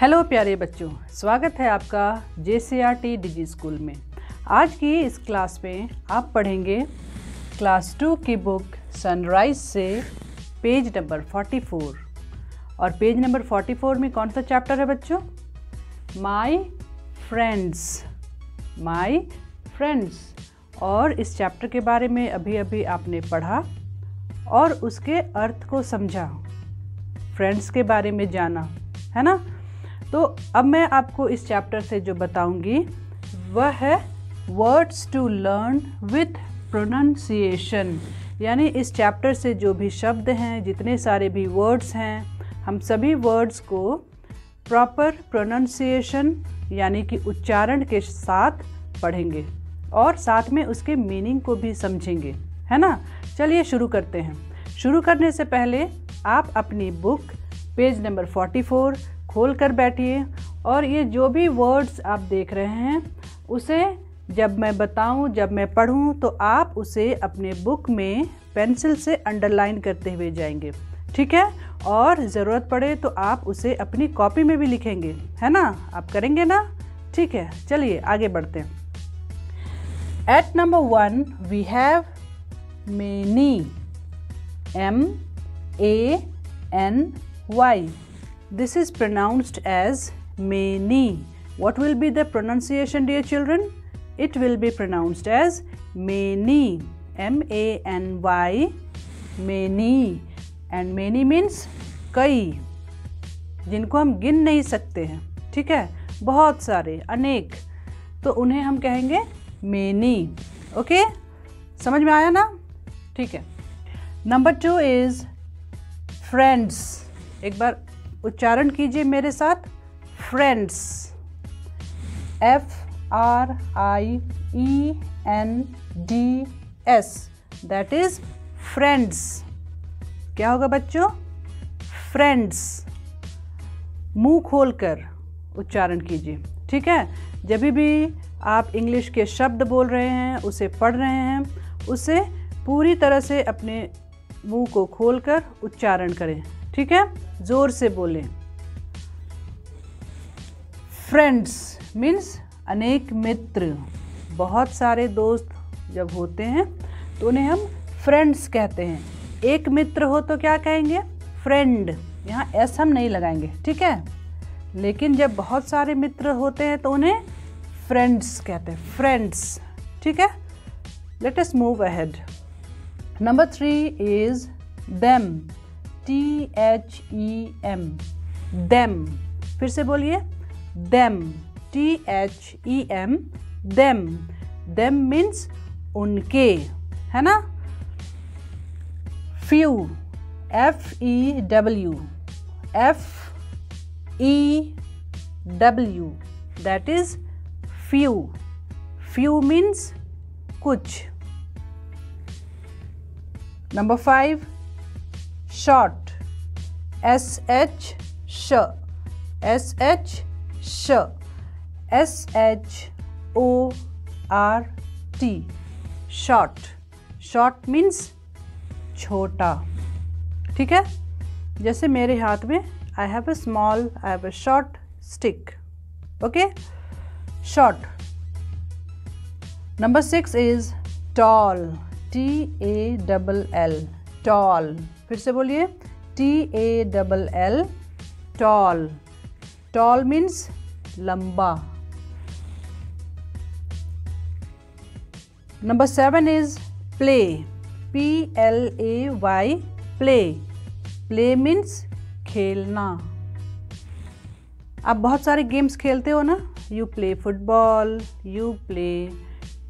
Hello प्यारे बच्चों, स्वागत है आपका JCRT डिजी स्कूल में। आज की इस क्लास में आप पढ़ेंगे क्लास 2 की बुक सनराइज से पेज नंबर 44। और पेज नंबर 44 में कौन सा चैप्टर है बच्चों? My friends. और इस चैप्टर के बारे में अभी अभी आपने पढ़ा और उसके अर्थ को समझा, फ्रेंड्स के बारे में जाना, है ना। तो अब मैं आपको इस चैप्टर से जो बताऊंगी वह है words to learn with pronunciation. यानी इस चैप्टर से जो भी शब्द हैं, जितने सारे भी वर्ड्स हैं, हम सभी वर्ड्स को प्रॉपर प्रोनाउंसिएशन यानी कि उच्चारण के साथ पढ़ेंगे और साथ में उसके मीनिंग को भी समझेंगे, है ना। चलिए शुरू करते हैं। शुरू करने से पहले आप अपनी बुक पेज नंबर 44 खोल कर बैठिए और ये जो भी वर्ड्स आप देख रहे हैं उसे जब मैं बताऊं, जब मैं पढ़ूं, तो आप उसे अपने बुक में पेंसिल से अंडरलाइन करते हुए जाएंगे, ठीक है। और ज़रूरत पड़े तो आप उसे अपनी कॉपी में भी लिखेंगे, है ना। आप करेंगे ना? ठीक है, चलिए आगे बढ़ते हैं। At number 1 we have many, MANY. This is pronounced as many. What will be the pronunciation, dear children? It will be pronounced as many. MANY. Many. And many means कई, जिनको हम गिन नहीं सकते हैं, ठीक है। बहुत सारे, अनेक, तो उन्हें हम कहेंगे many. ओके, समझ में आया ना? ठीक है। Number 2 is friends. एक बार उच्चारण कीजिए मेरे साथ, friends. FRIENDS, that is friends. क्या होगा बच्चों? फ्रेंड्स। मुंह खोलकर उच्चारण कीजिए, ठीक है। जब भी आप इंग्लिश के शब्द बोल रहे हैं, उसे पढ़ रहे हैं, उसे पूरी तरह से अपने मुंह को खोलकर उच्चारण करें, ठीक है। जोर से बोलें। फ्रेंड्स मीन्स अनेक मित्र। बहुत सारे दोस्त जब होते हैं तो उन्हें हम फ्रेंड्स कहते हैं। एक मित्र हो तो क्या कहेंगे? फ्रेंड। यहाँ एस हम नहीं लगाएंगे, ठीक है। लेकिन जब बहुत सारे मित्र होते हैं तो उन्हें फ्रेंड्स कहते हैं, फ्रेंड्स, ठीक है। Let us move ahead. Number 3 is them, THEM, them. फिर से बोलिए, them, THEM, them. Them means उनके, है ना। Few, FEW, FEW, that is few. Few means कुछ। Number 5 short, SHORT, short. Short means छोटा, ठीक है। जैसे मेरे हाथ में I have a short stick, okay, short. Number 6 is tall, TALL, tall. फिर से बोलिए, TALL, टॉल। टॉल मीन्स लंबा। Number 7 is play, PLAY, play. Play means खेलना। आप बहुत सारे गेम्स खेलते हो ना। You play football, you play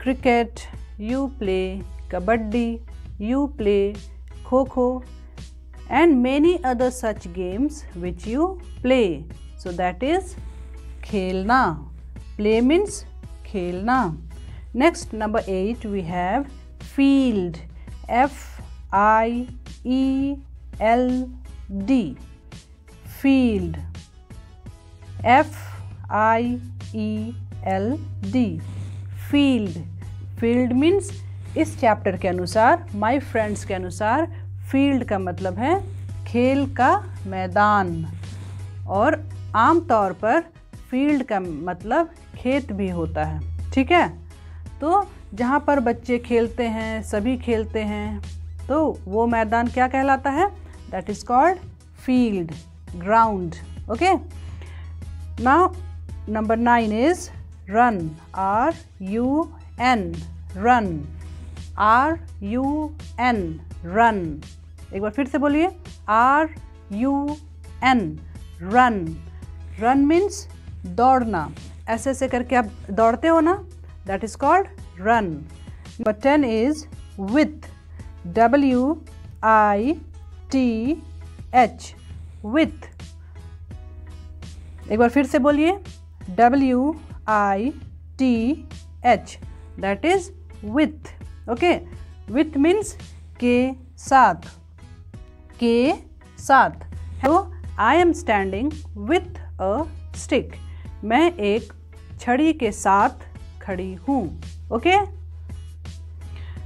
cricket, you play kabaddi, you play kho-kho and many other such games which you play. So that is khelna. Play means khelna. Next, number 8 we have field, FIELD, field, FIELD, field. Field means इस chapter के अनुसार, my friends के अनुसार, field का मतलब है खेल का मैदान। और आमतौर पर फील्ड का मतलब खेत भी होता है, ठीक है। तो जहाँ पर बच्चे खेलते हैं, सभी खेलते हैं, तो वो मैदान क्या कहलाता है? That is called field, ground. Okay, now number 9 is run, RUN, run, RUN, run. एक बार फिर से बोलिए, RUN, रन। रन मीन्स दौड़ना, ऐसे ऐसे करके आप दौड़ते हो ना, that is called run. Number 10 is with, WITH, with. एक बार फिर से बोलिए, WITH, that is with. Okay, with means के साथ, के साथ। तो I am standing with a stick, मैं एक छड़ी के साथ खड़ी हूँ। Okay,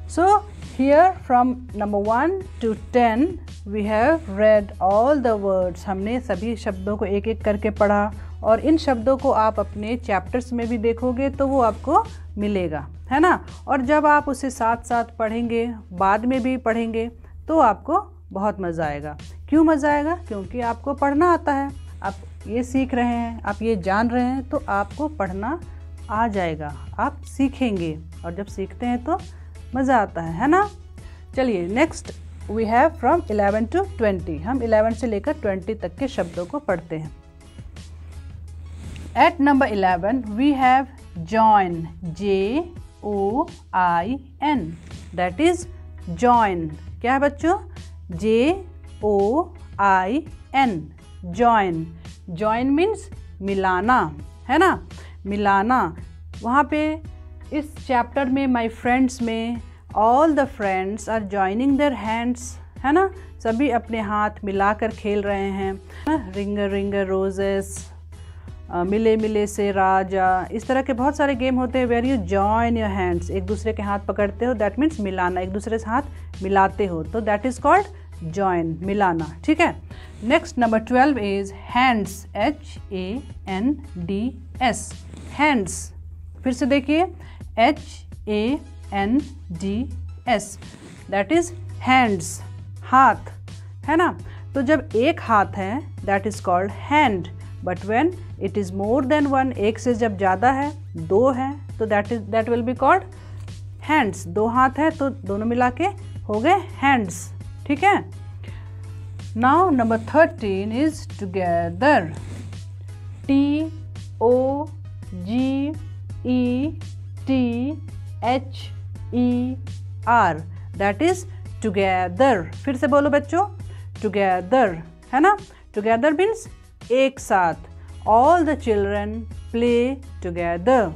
so here from number 1 to 10 we have read all the words. हमने सभी शब्दों को एक एक करके पढ़ा, और इन शब्दों को आप अपने चैप्टर्स में भी देखोगे तो वो आपको मिलेगा, है ना। और जब आप उसे साथ साथ पढ़ेंगे, बाद में भी पढ़ेंगे, तो आपको बहुत मज़ा आएगा। क्यों मज़ा आएगा? क्योंकि आपको पढ़ना आता है, आप ये सीख रहे हैं, आप ये जान रहे हैं, तो आपको पढ़ना आ जाएगा, आप सीखेंगे, और जब सीखते हैं तो मज़ा आता है ना। चलिए next we have from 11 to 20। हम 11 से लेकर 20 तक के शब्दों को पढ़ते हैं। At number 11 we have join, JOIN, that is join। क्या है बच्चों? JOIN, join। join मीन्स मिलाना, है ना, मिलाना। वहाँ पे इस चैप्टर में माई फ्रेंड्स में all the friends are joining their hands, है ना, सभी अपने हाथ मिलाकर खेल रहे हैं। रिंगर रिंगर रोजेस, मिले मिले से राजा, इस तरह के बहुत सारे गेम होते हैं where you join your hands, एक दूसरे के हाथ पकड़ते हो, दैट मीन्स मिलाना, एक दूसरे से हाथ मिलाते हो, तो दैट इज़ कॉल्ड जॉइन, मिलाना, ठीक है। Next number 12 is hands, HANDS, hands. फिर से देखिए, HANDS, दैट इज हैंड्स, हाथ, है ना। तो जब एक हाथ है that is called hand, but when it is more than one, एक से जब ज़्यादा है, दो है, तो that will be called hands. दो हाथ है तो दोनों मिला के हो गए हैंड्स, ठीक है। Now number 13 is together, TOGETHER, that is together. फिर से बोलो बच्चों, टुगेदर, है ना। टुगेदर मीन्स एक साथ। All the children play together,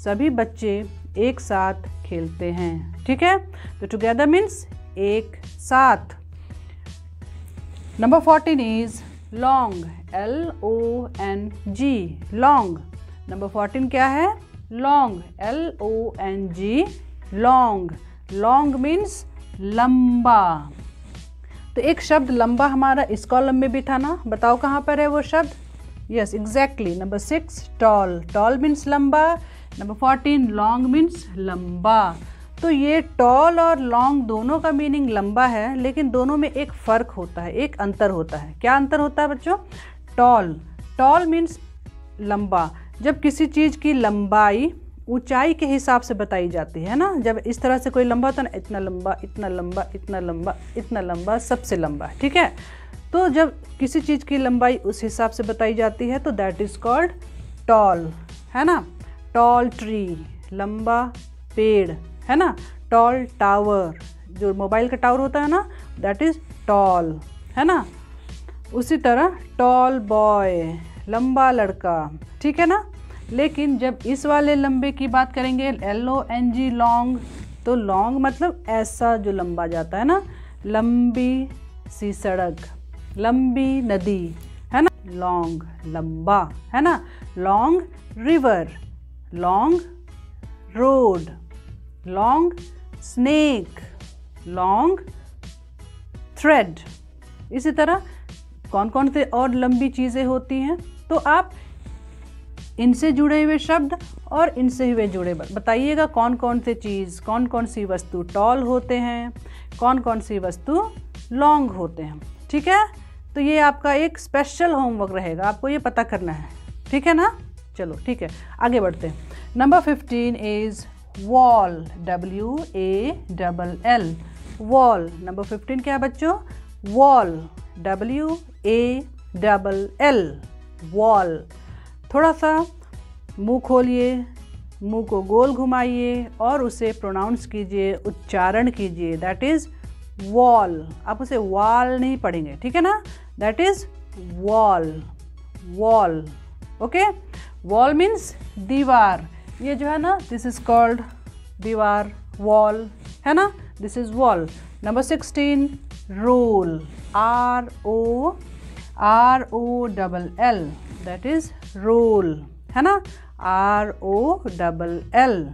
सभी बच्चे एक साथ खेलते हैं, ठीक है। तो टुगेदर मीन्स एक साथ। Number 14 is long, LONG, long. Number 14 क्या है? Long, LONG, long. Long means लंबा। तो एक शब्द लंबा हमारा इस कॉलम में भी था ना, बताओ कहाँ पर है वो शब्द? Yes, exactly, number 6 tall, tall means लंबा। नंबर 14 लॉन्ग मीन्स लंबा। तो ये टॉल और लॉन्ग दोनों का मीनिंग लंबा है, लेकिन दोनों में एक फ़र्क होता है, एक अंतर होता है। क्या अंतर होता है बच्चों? टॉल मीन्स लंबा। जब किसी चीज़ की लंबाई ऊंचाई के हिसाब से बताई जाती है ना, जब इस तरह से कोई लंबा होता है ना, इतना लंबा, इतना लंबा, इतना लंबा, इतना लंबा, सबसे लंबा, ठीक है। तो जब किसी चीज़ की लंबाई उस हिसाब से बताई जाती है तो दैट इज़ कॉल्ड टॉल, है ना। टॉल ट्री, लंबा पेड़, है ना। टॉल टावर, जो मोबाइल का टावर होता है ना, दैट इज़ टॉल, है ना। उसी तरह टॉल बॉय, लंबा लड़का, ठीक है ना। लेकिन जब इस वाले लंबे की बात करेंगे, LONG, लॉन्ग, तो लॉन्ग मतलब ऐसा जो लंबा जाता है ना, लंबी सी सड़क, लंबी नदी, है ना, लॉन्ग, लंबा, है ना। Long river, long road, long snake, long thread. इसी तरह कौन कौन से और लंबी चीज़ें होती हैं? तो आप इनसे जुड़े हुए शब्द और इनसे हुए जुड़े बताइएगा कौन कौन से चीज़, कौन कौन सी वस्तु टॉल होते हैं, कौन कौन सी वस्तु लॉन्ग होते हैं। ठीक है, तो ये आपका एक स्पेशल होमवर्क रहेगा, आपको ये पता करना है। ठीक है ना, चलो ठीक है आगे बढ़ते हैं। Number 15 is wall, WALL, wall. Number 15 क्या है बच्चों? Wall, WALL, wall. थोड़ा सा मुंह खोलिए, मुंह को गोल घुमाइए और उसे प्रोनाउंस कीजिए, उच्चारण कीजिए। That is wall. आप उसे वॉल नहीं पढ़ेंगे, ठीक है ना? That is wall, wall. Okay, wall means दीवार। ये जो है ना, दिस इज़ कॉल्ड दीवार, वॉल है ना, this is wall. Number 16 roll, ROLL, that is roll है ना, ROLL,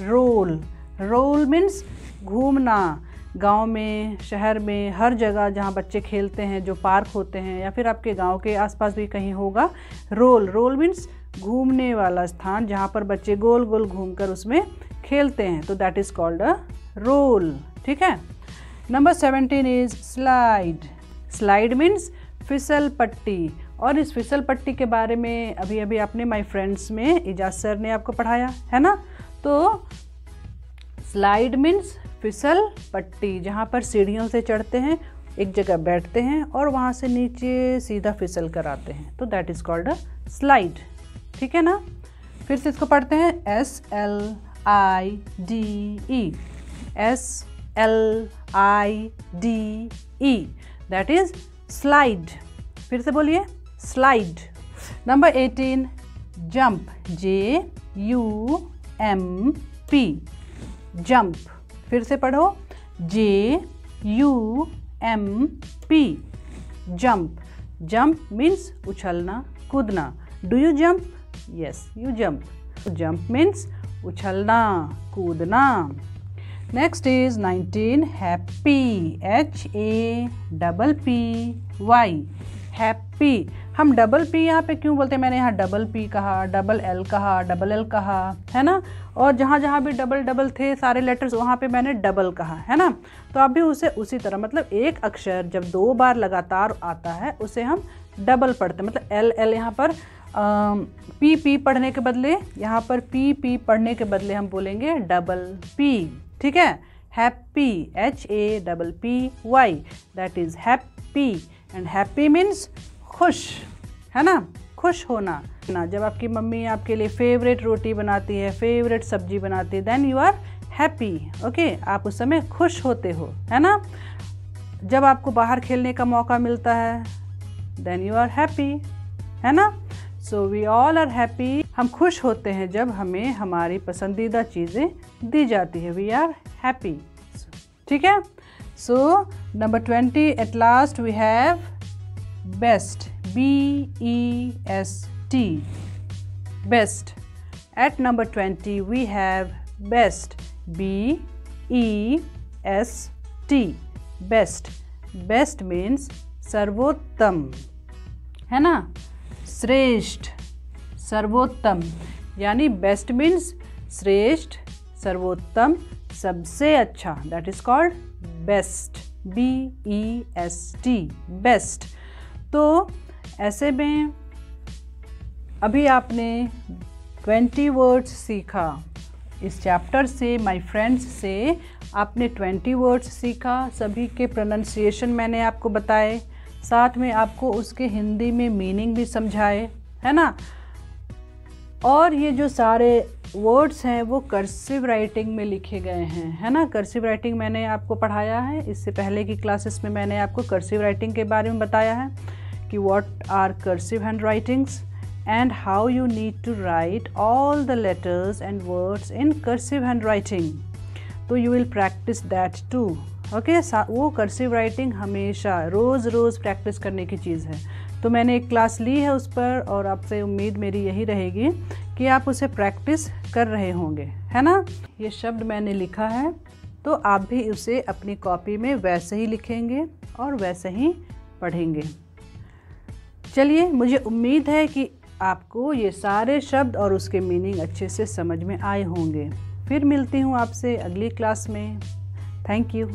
रोल। रोल मीन्स घूमना। गांव में, शहर में, हर जगह जहां बच्चे खेलते हैं, जो पार्क होते हैं या फिर आपके गांव के आसपास भी कहीं होगा, रोल। रोल मीन्स घूमने वाला स्थान जहां पर बच्चे गोल गोल घूमकर उसमें खेलते हैं, तो that is called a roll. ठीक है। Number 17 is slide. Slide means फिसल पट्टी। और इस फिसल पट्टी के बारे में अभी अभी आपने माय फ्रेंड्स में इजाज सर ने आपको पढ़ाया है ना। तो स्लाइड मीन्स फिसल पट्टी, जहाँ पर सीढ़ियों से चढ़ते हैं, एक जगह बैठते हैं और वहाँ से नीचे सीधा फिसल कर आते हैं, तो that is called a slide. ठीक है ना। फिर से इसको पढ़ते हैं, SLIDE, SLIDE, that is slide. फिर से बोलिए, slide. Number 18 jump, JUMP, jump. फिर से पढ़ो, JUMP, जंप। जंप मीन्स उछलना, कूदना। Do you jump? Yes, you jump. Jump means उछलना, कूदना। Next is 19 happy, HAPPY, happy. हम डबल पी यहाँ पे क्यों बोलते हैं? मैंने यहाँ डबल पी कहा, डबल एल कहा, डबल एल कहा, है ना। और जहाँ जहाँ भी डबल डबल थे सारे लेटर्स, वहाँ पे मैंने डबल कहा, है ना। तो आप भी उसे उसी तरह, मतलब एक अक्षर जब 2 बार लगातार आता है उसे हम डबल पढ़ते हैं। मतलब एल एल यहाँ पर पी पढ़ने के बदले, यहाँ पर पी पढ़ने के बदले हम बोलेंगे डबल पी। ठीक है। Happy, HAPPY, that is happy. And happy means खुश, है ना, खुश होना ना। जब आपकी मम्मी आपके लिए फेवरेट रोटी बनाती है, फेवरेट सब्जी बनाती है, then you are happy. Okay, आप उस समय खुश होते हो, है ना। जब आपको बाहर खेलने का मौका मिलता है, देन यू आर हैप्पी, है ना। So we all are happy. हम खुश होते हैं जब हमें हमारी पसंदीदा चीज़ें दी जाती है, वी आर हैप्पी। ठीक है। So number 20 at last we have best, BEST, best. At number 20 we have best, BEST, best. Best means सर्वोत्तम, है ना, श्रेष्ठ, सर्वोत्तम। यानी बेस्ट मीन्स श्रेष्ठ, सर्वोत्तम, सबसे अच्छा, that is called best, BEST, best. तो ऐसे में अभी आपने 20 वर्ड्स सीखा इस चैप्टर से, माय फ्रेंड्स से आपने 20 वर्ड्स सीखा। सभी के प्रोनाउंसिएशन मैंने आपको बताए, साथ में आपको उसके हिंदी में मीनिंग भी समझाए, है ना। और ये जो सारे वर्ड्स हैं वो कर्सिव राइटिंग में लिखे गए हैं, है ना। कर्सिव राइटिंग मैंने आपको पढ़ाया है, इससे पहले की क्लासेस में मैंने आपको कर्सिव राइटिंग के बारे में बताया है कि what are cursive hand writings and how you need to write all the letters and words in cursive handwriting. तो you will practice that too. Okay? वो cursive writing हमेशा रोज़ रोज़ प्रैक्टिस करने की चीज़ है। तो मैंने एक क्लास ली है उस पर, और आपसे उम्मीद मेरी यही रहेगी कि आप उसे प्रैक्टिस कर रहे होंगे, है ना। ये शब्द मैंने लिखा है, तो आप भी उसे अपनी कॉपी में वैसे ही लिखेंगे और वैसे ही पढ़ेंगे। चलिए, मुझे उम्मीद है कि आपको ये सारे शब्द और उसके मीनिंग अच्छे से समझ में आए होंगे। फिर मिलती हूँ आपसे अगली क्लास में। Thank you.